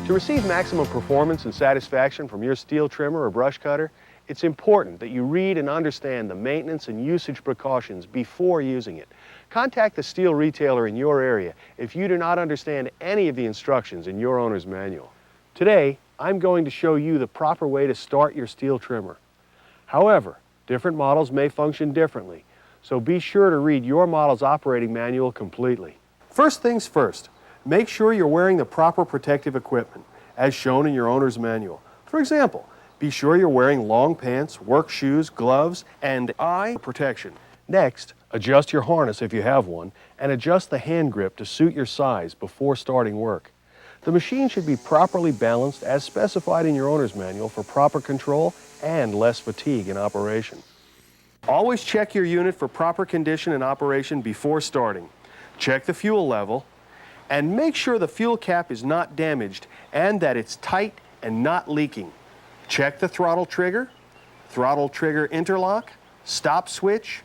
To receive maximum performance and satisfaction from your steel trimmer or brush cutter, it's important that you read and understand the maintenance and usage precautions before using it. Contact the steel retailer in your area if you do not understand any of the instructions in your owner's manual. Today, I'm going to show you the proper way to start your steel trimmer. However, different models may function differently, so be sure to read your model's operating manual completely. First things first, make sure you're wearing the proper protective equipment, as shown in your owner's manual. For example, be sure you're wearing long pants, work shoes, gloves, and eye protection. Next, adjust your harness if you have one, and adjust the hand grip to suit your size before starting work. The machine should be properly balanced as specified in your owner's manual for proper control and less fatigue in operation. Always check your unit for proper condition and operation before starting. Check the fuel level, and make sure the fuel cap is not damaged and that it's tight and not leaking. Check the throttle trigger interlock, stop switch,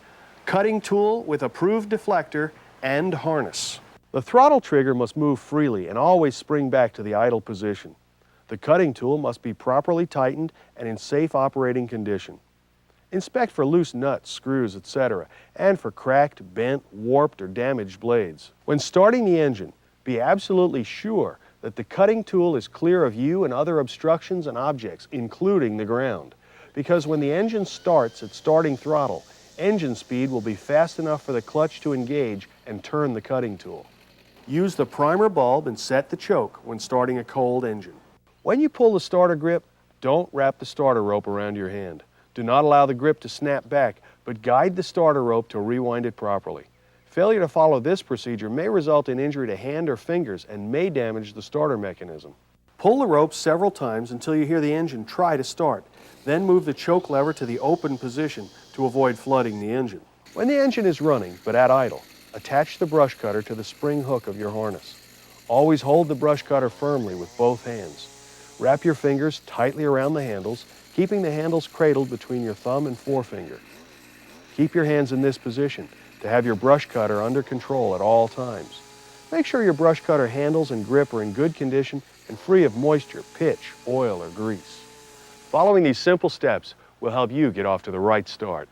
cutting tool with approved deflector, and harness. The throttle trigger must move freely and always spring back to the idle position. The cutting tool must be properly tightened and in safe operating condition. Inspect for loose nuts, screws, etc., and for cracked, bent, warped, or damaged blades. When starting the engine, be absolutely sure that the cutting tool is clear of you and other obstructions and objects, including the ground. Because when the engine starts at starting throttle, engine speed will be fast enough for the clutch to engage and turn the cutting tool. Use the primer bulb and set the choke when starting a cold engine. When you pull the starter grip, don't wrap the starter rope around your hand. Do not allow the grip to snap back, but guide the starter rope to rewind it properly. Failure to follow this procedure may result in injury to hand or fingers and may damage the starter mechanism. Pull the rope several times until you hear the engine try to start. Then move the choke lever to the open position to avoid flooding the engine. When the engine is running, but at idle, attach the brush cutter to the spring hook of your harness. Always hold the brush cutter firmly with both hands. Wrap your fingers tightly around the handles, keeping the handles cradled between your thumb and forefinger. Keep your hands in this position to have your brush cutter under control at all times. Make sure your brush cutter handles and grip are in good condition and free of moisture, pitch, oil, or grease. Following these simple steps will help you get off to the right start.